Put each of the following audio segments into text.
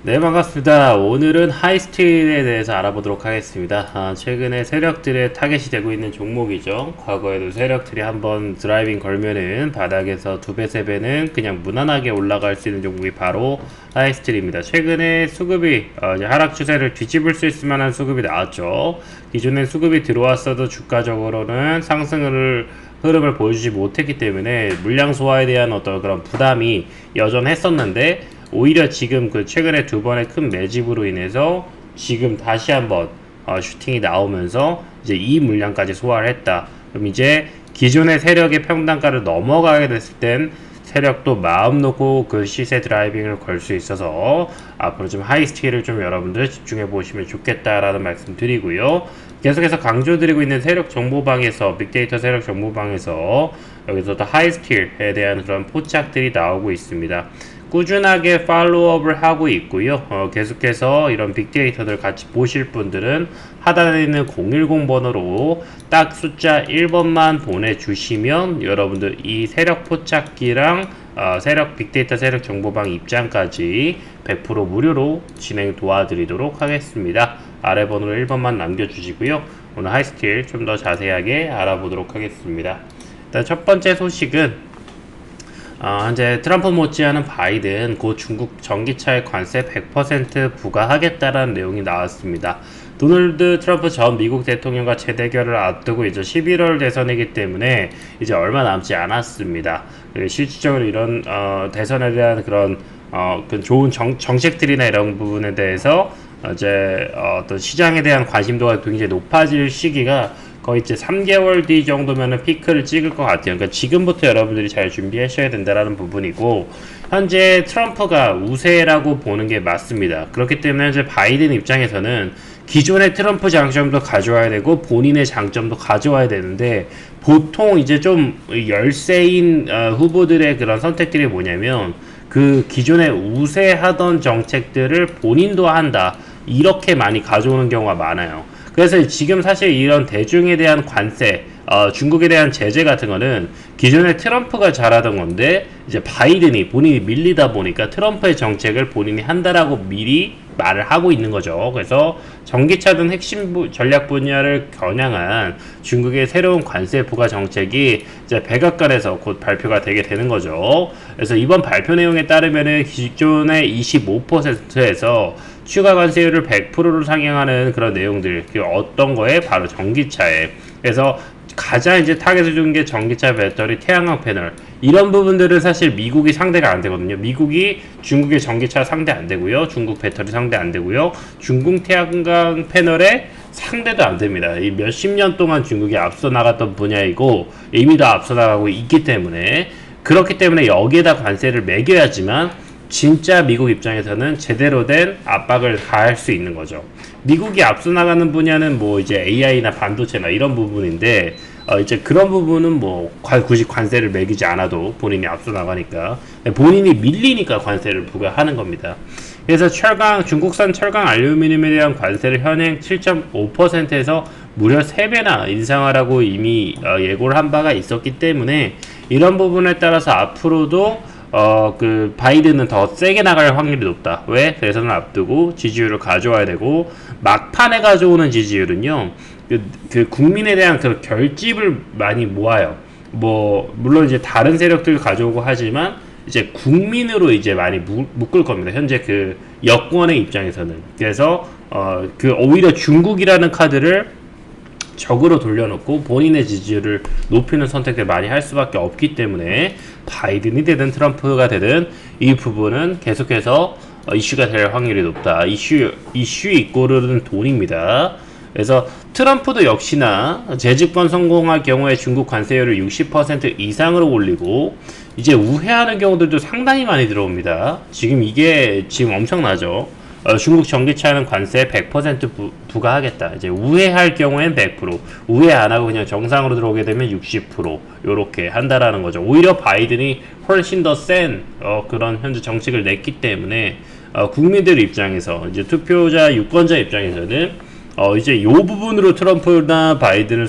네, 반갑습니다. 오늘은 하이스틸에 대해서 알아보도록 하겠습니다. 최근에 세력들의 타겟이 되고 있는 종목이죠. 과거에도 세력들이 한번 드라이빙 걸면은 바닥에서 2배, 3배는 그냥 무난하게 올라갈 수 있는 종목이 바로 하이스틸입니다. 최근에 수급이 이제 하락 추세를 뒤집을 수 있을 만한 수급이 나왔죠. 기존에 수급이 들어왔어도 주가적으로는 상승을 흐름을 보여주지 못했기 때문에 물량 소화에 대한 어떤 그런 부담이 여전했었는데, 오히려 지금 그 최근에 두 번의 큰 매집으로 인해서 지금 다시 한번 슈팅이 나오면서 이제 이 물량까지 소화를 했다. 그럼 이제 기존의 세력의 평단가를 넘어가게 됐을 땐 세력도 마음 놓고 그 시세 드라이빙을 걸 수 있어서 앞으로 좀 하이스틸을 좀 여러분들 집중해 보시면 좋겠다라는 말씀 드리고요. 계속해서 강조드리고 있는 세력 정보방에서, 빅데이터 세력 정보방에서 여기서도 하이스틸에 대한 그런 포착들이 나오고 있습니다. 꾸준하게 팔로우업을 하고 있고요. 계속해서 이런 빅데이터들 같이 보실 분들은 하단에 있는 010 번호로 딱 숫자 1번만 보내주시면 여러분들 이 세력 포착기랑 세력 빅데이터 세력 정보방 입장까지 100% 무료로 진행 도와드리도록 하겠습니다. 아래 번호로 1번만 남겨주시고요. 오늘 하이스틸 좀 더 자세하게 알아보도록 하겠습니다. 일단 첫 번째 소식은 현재 트럼프 못지않은 바이든 곧 중국 전기차의 관세 100% 부과하겠다라는 내용이 나왔습니다. 도널드 트럼프 전 미국 대통령과 재대결을 앞두고 이제 11월 대선이기 때문에 이제 얼마 남지 않았습니다. 실질적으로 이런 대선에 대한 그런 그 좋은 정책들이나 이런 부분에 대해서 이제 어떤 시장에 대한 관심도가 굉장히 높아질 시기가 거의 이제 3개월 뒤 정도면은 피크를 찍을 것 같아요. 그러니까 지금부터 여러분들이 잘 준비하셔야 된다라는 부분이고, 현재 트럼프가 우세라고 보는 게 맞습니다. 그렇기 때문에 현재 바이든 입장에서는 기존의 트럼프 장점도 가져와야 되고 본인의 장점도 가져와야 되는데, 보통 이제 좀 열세인 후보들의 그런 선택들이 뭐냐면 그 기존에 우세하던 정책들을 본인도 한다, 이렇게 많이 가져오는 경우가 많아요. 그래서 지금 사실 이런 대중에 대한 관세, 중국에 대한 제재 같은 거는 기존에 트럼프가 잘하던 건데 이제 바이든이 본인이 밀리다 보니까 트럼프의 정책을 본인이 한다라고 미리 말을 하고 있는 거죠. 그래서 전기차 등 핵심 전략 분야를 겨냥한 중국의 새로운 관세 부과 정책이 이제 백악관에서 곧 발표가 되게 되는 거죠. 그래서 이번 발표 내용에 따르면은 기존의 25%에서 추가 관세율을 100%로 상향하는 그런 내용들, 그 어떤 거에 바로 전기차에. 그래서 가장 이제 타겟을 준 게 전기차 배터리, 태양광 패널, 이런 부분들은 사실 미국이 상대가 안 되거든요. 미국이 중국의 전기차 상대 안 되고요, 중국 배터리 상대 안 되고요, 중국 태양광 패널에 상대도 안 됩니다. 이 몇십 년 동안 중국이 앞서 나갔던 분야이고 이미 다 앞서 나가고 있기 때문에, 그렇기 때문에 여기에다 관세를 매겨야지만 진짜 미국 입장에서는 제대로 된 압박을 가할 수 있는 거죠. 미국이 앞서 나가는 분야는 뭐 이제 AI나 반도체나 이런 부분인데, 이제 그런 부분은 뭐 굳이 관세를 매기지 않아도 본인이 앞서 나가니까, 본인이 밀리니까 관세를 부과하는 겁니다. 그래서 중국산 철강 알루미늄에 대한 관세를 현행 7.5%에서 무려 3배나 인상하라고 이미 예고를 한 바가 있었기 때문에, 이런 부분에 따라서 앞으로도 그 바이든은 더 세게 나갈 확률이 높다. 왜? 대선을 앞두고 지지율을 가져와야 되고, 막판에 가져오는 지지율은요, 그 국민에 대한 그 결집을 많이 모아요. 뭐 물론 이제 다른 세력들 가져오고 하지만 이제 국민으로 이제 많이 묶을 겁니다. 현재 그 여권의 입장에서는. 그래서 그 오히려 중국이라는 카드를 적으로 돌려놓고 본인의 지지율을 높이는 선택을 많이 할 수밖에 없기 때문에, 바이든이 되든 트럼프가 되든 이 부분은 계속해서 이슈가 될 확률이 높다. 이슈 이꼬르는 돈입니다. 그래서 트럼프도 역시나 재집권 성공할 경우에 중국 관세율을 60% 이상으로 올리고, 이제 우회하는 경우들도 상당히 많이 들어옵니다. 이게 지금 엄청나죠. 중국 전기차는 관세 100% 부과하겠다. 이제 우회할 경우엔 100%, 우회 안 하고 그냥 정상으로 들어오게 되면 60% 요렇게 한다라는 거죠. 오히려 바이든이 훨씬 더 센 그런 현재 정책을 냈기 때문에 국민들 입장에서, 이제 투표자 유권자 입장에서는 이제 요 부분으로 트럼프나 바이든을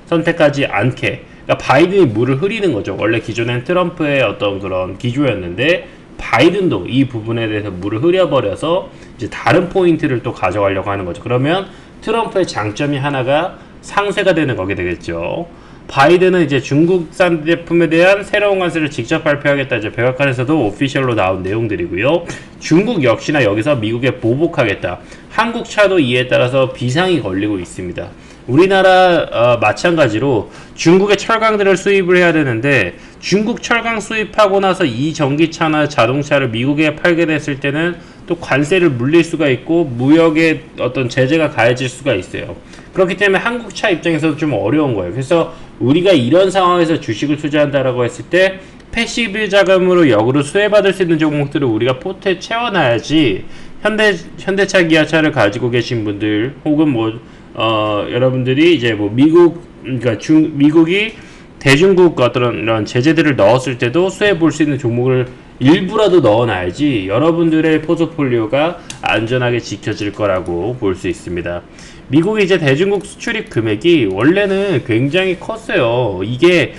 선택하지 않게, 그러니까 바이든이 물을 흐리는 거죠. 원래 기존엔 트럼프의 어떤 그런 기조였는데 바이든도 이 부분에 대해서 물을 흐려버려서 이제 다른 포인트를 또 가져가려고 하는 거죠. 그러면 트럼프의 장점이 하나가 상쇄가 되는 거게 되겠죠. 바이든은 이제 중국산 제품에 대한 새로운 관세를 직접 발표하겠다. 이제 백악관에서도 오피셜로 나온 내용들이고요. 중국 역시나 여기서 미국에 보복하겠다. 한국 차도 이에 따라서 비상이 걸리고 있습니다. 우리나라 마찬가지로 중국의 철강들을 수입을 해야 되는데 중국 철강 수입하고 나서 이 전기차나 자동차를 미국에 팔게 됐을 때는 또 관세를 물릴 수가 있고 무역의 어떤 제재가 가해질 수가 있어요. 그렇기 때문에 한국 차 입장에서도 좀 어려운 거예요. 그래서 우리가 이런 상황에서 주식을 투자한다라고 했을 때 패시브 자금으로 역으로 수혜받을 수 있는 종목들을 우리가 포트에 채워놔야지 현대차, 기아차를 가지고 계신 분들 혹은 뭐 여러분들이 이제 뭐 그러니까 미국이 대중국 어떤 이런 제재들을 넣었을 때도 수혜 볼 수 있는 종목을 일부라도 넣어놔야지 여러분들의 포트폴리오가 안전하게 지켜질 거라고 볼 수 있습니다. 미국이 이제 대중국 수출입 금액이 원래는 굉장히 컸어요. 이게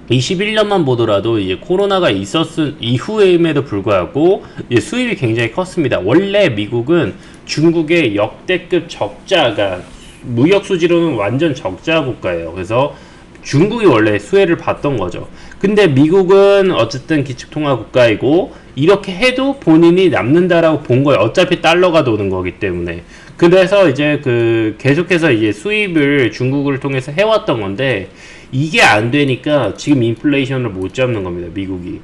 21년만 보더라도 이제 코로나가 있었을 이후임에도 불구하고 이제 수입이 굉장히 컸습니다. 원래 미국은 중국의 역대급 적자가 무역 수지로는 완전 적자 국가예요. 그래서 중국이 원래 수혜를 받던 거죠. 근데 미국은 어쨌든 기축통화 국가이고 이렇게 해도 본인이 남는다라고 본 거예요. 어차피 달러가 도는 거기 때문에. 그래서 이제 계속해서 이제 수입을 중국을 통해서 해왔던 건데 이게 안 되니까 지금 인플레이션을 못 잡는 겁니다. 미국이.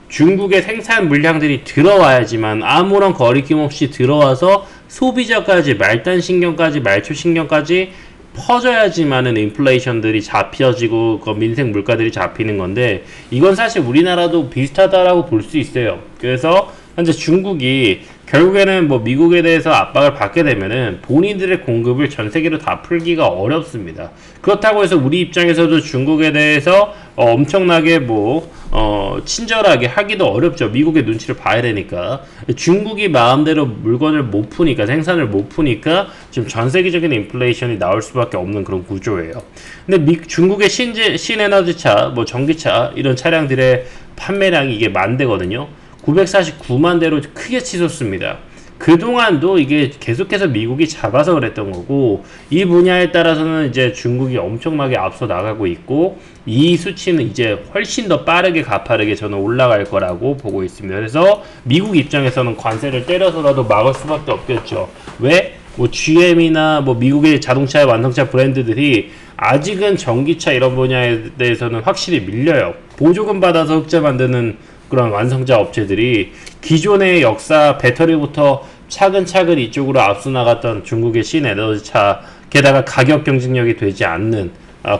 중국의 생산 물량들이 들어와야지만 아무런 거리낌 없이 들어와서 소비자까지 말단 신경까지 말초 신경까지 퍼져야지만은 인플레이션들이 잡혀지고 민생 물가들이 잡히는 건데 이건 사실 우리나라도 비슷하다라고 볼 수 있어요. 그래서 현재 중국이 결국에는 뭐 미국에 대해서 압박을 받게 되면은 본인들의 공급을 전 세계로 다 풀기가 어렵습니다. 그렇다고 해서 우리 입장에서도 중국에 대해서 엄청나게 친절하게 하기도 어렵죠. 미국의 눈치를 봐야 되니까. 중국이 마음대로 물건을 못 푸니까, 생산을 못 푸니까 지금 전 세계적인 인플레이션이 나올 수밖에 없는 그런 구조예요. 근데 중국의 신에너지차, 전기차 이런 차량들의 판매량이 이게 10,000대거든요. 949만 대로 크게 치솟습니다. 그동안도 이게 계속해서 미국이 잡아서 그랬던 거고 이 분야에 따라서는 이제 중국이 엄청나게 앞서 나가고 있고 이 수치는 이제 훨씬 더 빠르게 가파르게 저는 올라갈 거라고 보고 있습니다. 그래서 미국 입장에서는 관세를 때려서라도 막을 수밖에 없겠죠. 왜? GM이나 미국의 자동차의 완성차 브랜드들이 아직은 전기차 이런 분야에 대해서는 확실히 밀려요. 보조금 받아서 흑자 만드는 그런 완성차 업체들이 기존의 역사 배터리부터 차근차근 이쪽으로 앞서 나갔던 중국의 신에너지차 게다가 가격 경쟁력이 되지 않는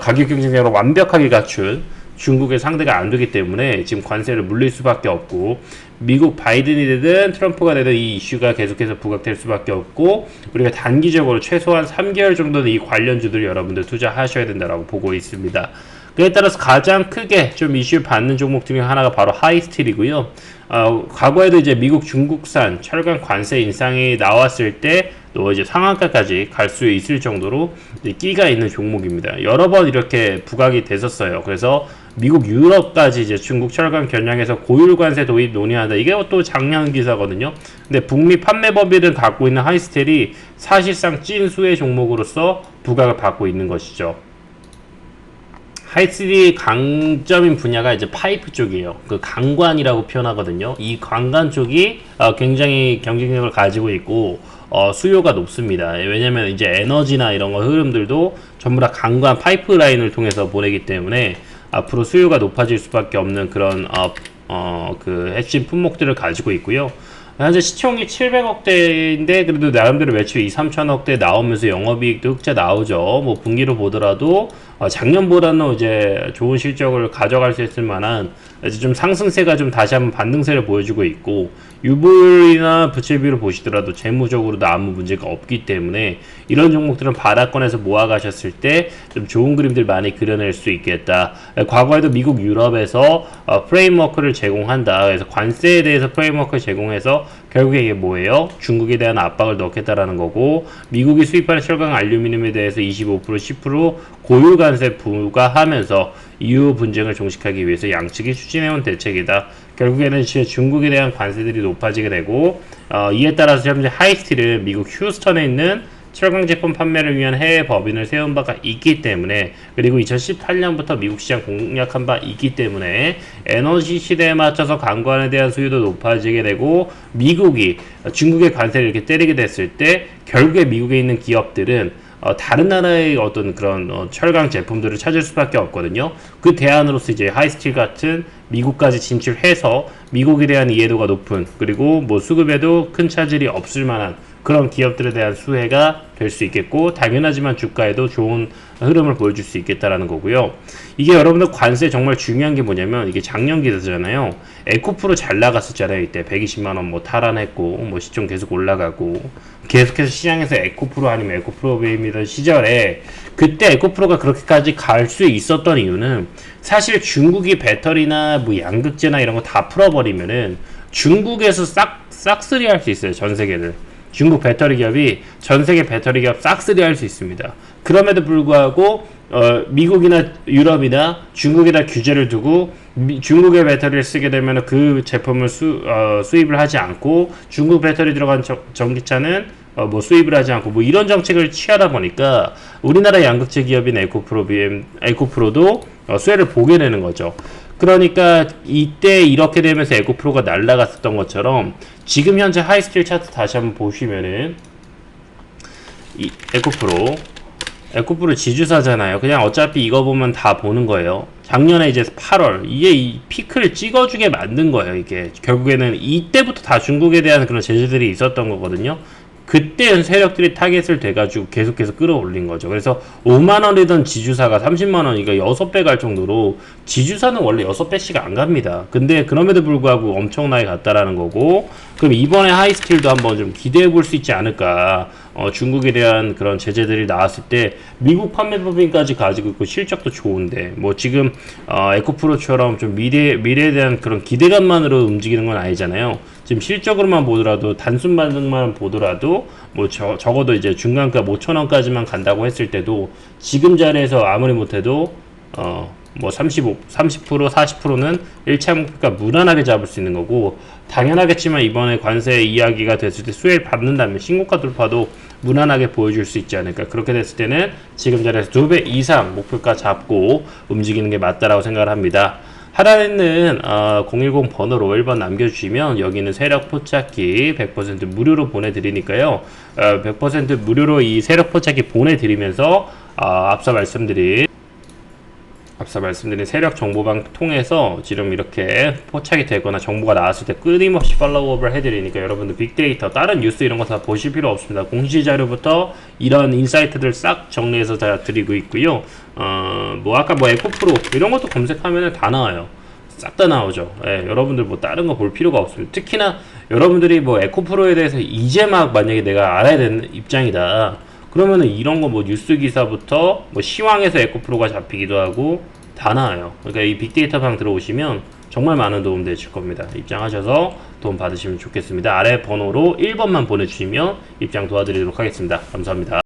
가격 경쟁력을 완벽하게 갖춘 중국의 상대가 안 되기 때문에 지금 관세를 물릴 수밖에 없고 미국 바이든이 되든 트럼프가 되든 이 이슈가 계속해서 부각될 수밖에 없고 우리가 단기적으로 최소한 3개월 정도는 이 관련주들 여러분들 투자하셔야 된다고 보고 있습니다. 그에 따라서 가장 크게 좀 이슈 받는 종목 중에 하나가 바로 하이스틸이고요. 과거에도 이제 미국 중국산 철강 관세 인상이 나왔을 때 또 이제 상한가까지 갈 수 있을 정도로 끼가 있는 종목입니다. 여러 번 이렇게 부각이 됐었어요. 그래서 미국 유럽까지 이제 중국 철강 겨냥해서 고율 관세 도입 논의한다. 이게 또 작년 기사거든요. 근데 북미 판매 법인을 갖고 있는 하이스틸이 사실상 찐수혜 종목으로서 부각을 받고 있는 것이죠. 하이스틸이 강점인 분야가 이제 파이프 쪽이에요. 강관이라고 표현하거든요. 이 강관 쪽이 굉장히 경쟁력을 가지고 있고 수요가 높습니다. 왜냐면 이제 에너지나 이런 흐름들도 전부 다 강관 파이프라인을 통해서 보내기 때문에 앞으로 수요가 높아질 수밖에 없는 그런 핵심 품목들을 가지고 있고요. 현재 시총이 700억대인데 그래도 나름대로 매출 2-3천억대 나오면서 영업이익도 흑자 나오죠. 분기로 보더라도 작년보다는 이제 좋은 실적을 가져갈 수 있을 만한 이제 좀 상승세가 좀 다시 한번 반등세를 보여주고 있고 유불이나 부채비를 보시더라도 재무적으로도 아무 문제가 없기 때문에 이런 종목들은 바닥권에서 모아가셨을 때 좀 좋은 그림들 많이 그려낼 수 있겠다. 과거에도 미국 유럽에서 프레임워크를 제공한다. 그래서 관세에 대해서 프레임워크를 제공해서 그래서 결국에 이게 뭐예요? 중국에 대한 압박을 넣겠다라는 거고, 미국이 수입하는 철강 알루미늄에 대해서 25% 10% 고유 관세 부과하면서 이후 분쟁을 종식하기 위해서 양측이 추진해온 대책이다. 결국에는 중국에 대한 관세들이 높아지게 되고, 이에 따라서 현재 하이스틸은 미국 휴스턴에 있는 철강 제품 판매를 위한 해외 법인을 세운 바가 있기 때문에, 그리고 2018년부터 미국 시장 공략한 바 있기 때문에 에너지 시대에 맞춰서 관광에 대한 수요도 높아지게 되고, 미국이 중국의 관세를 이렇게 때리게 됐을 때 결국에 미국에 있는 기업들은 다른 나라의 어떤 그런 철강 제품들을 찾을 수밖에 없거든요. 그 대안으로서 이제 하이스틸 같은 미국까지 진출해서 미국에 대한 이해도가 높은, 그리고 뭐 수급에도 큰 차질이 없을 만한 그런 기업들에 대한 수혜가 될 수 있겠고, 당연하지만 주가에도 좋은 흐름을 보여줄 수 있겠다라는 거고요. 이게 여러분들 관세 정말 중요한 게 뭐냐면, 이게 작년 기사잖아요. 에코프로 잘 나갔었잖아요. 이때 120만원 뭐 탈환했고, 뭐 시총 계속 올라가고, 계속해서 시장에서 에코프로 아니면 에코프로 베이미던 시절에, 그때 에코프로가 그렇게까지 갈 수 있었던 이유는, 사실 중국이 배터리나 뭐 양극재나 이런 거 다 풀어버리면은 중국에서 싹쓸이 할 수 있어요. 전 세계를. 중국 배터리 기업이 전 세계 배터리 기업 싹쓸이 할 수 있습니다. 그럼에도 불구하고 미국이나 유럽이나 중국에다 규제를 두고 중국의 배터리를 쓰게 되면 그 제품을 수입을 하지 않고, 중국 배터리 들어간 전기차는 뭐 수입을 하지 않고, 뭐 이런 정책을 취하다 보니까 우리나라 양극재 기업인 에코프로도 수혜를 보게 되는 거죠. 그러니까 이때 이렇게 되면서 에코프로가 날아갔었던 것처럼, 지금 현재 하이스틸 차트 다시 한번 보시면은 이 에코프로 지주사잖아요. 그냥 어차피 이거 보면 다 보는 거예요. 작년에 이제 8월 이게 이 피크를 찍어주게 만든 거예요. 이게 결국에는 이때부터 다 중국에 대한 그런 제재들이 있었던 거거든요. 그때 세력들이 타겟을 돼가지고 계속해서 끌어올린 거죠. 그래서 5만원이던 지주사가 30만원, 그러니까 6배 갈 정도로, 지주사는 원래 6배씩 안 갑니다. 근데 그럼에도 불구하고 엄청나게 갔다라는 거고, 그럼 이번에 하이스틸도 한번 좀 기대해 볼 수 있지 않을까. 중국에 대한 그런 제재들이 나왔을 때 미국 판매법인까지 가지고 있고 실적도 좋은데, 뭐 지금 에코프로처럼 좀 미래에 대한 그런 기대감만으로 움직이는 건 아니잖아요. 지금 실적으로만 보더라도, 단순 반응만 보더라도 뭐 적어도 이제 중간가 5천원까지만 간다고 했을 때도 지금 자리에서 아무리 못해도 뭐 30%, 40%는 1차 목표가 무난하게 잡을 수 있는 거고, 당연하겠지만 이번에 관세 이야기가 됐을 때 수혜를 받는다면 신고가 돌파도 무난하게 보여줄 수 있지 않을까. 그렇게 됐을 때는 지금 자리에서 2배 이상 목표가 잡고 움직이는 게 맞다라고 생각을 합니다. 하단에는 010 번호로 1번 남겨주시면 여기는 세력 포착기 100% 무료로 보내드리니까요. 100% 무료로 이 세력 포착기 보내드리면서 앞서 말씀드린 세력 정보방 통해서 지금 이렇게 포착이 되거나 정보가 나왔을 때 끊임없이 팔로우업을 해드리니까, 여러분들 빅데이터, 다른 뉴스 이런 거 다 보실 필요 없습니다. 공시 자료부터 이런 인사이트들 싹 정리해서 다 드리고 있고요. 뭐 아까 뭐 에코프로 이런 것도 검색하면 다 나와요. 싹 다 나오죠. 예, 여러분들 뭐 다른 거 볼 필요가 없습니다. 특히나 여러분들이 뭐 에코프로에 대해서 이제 막 만약에 내가 알아야 되는 입장이다, 그러면은 이런 거 뭐 뉴스 기사부터 뭐 시황에서 에코프로가 잡히기도 하고 다 나와요. 그러니까 이 빅데이터 방 들어오시면 정말 많은 도움 되실 겁니다. 입장하셔서 도움 받으시면 좋겠습니다. 아래 번호로 1번만 보내주시면 입장 도와드리도록 하겠습니다. 감사합니다.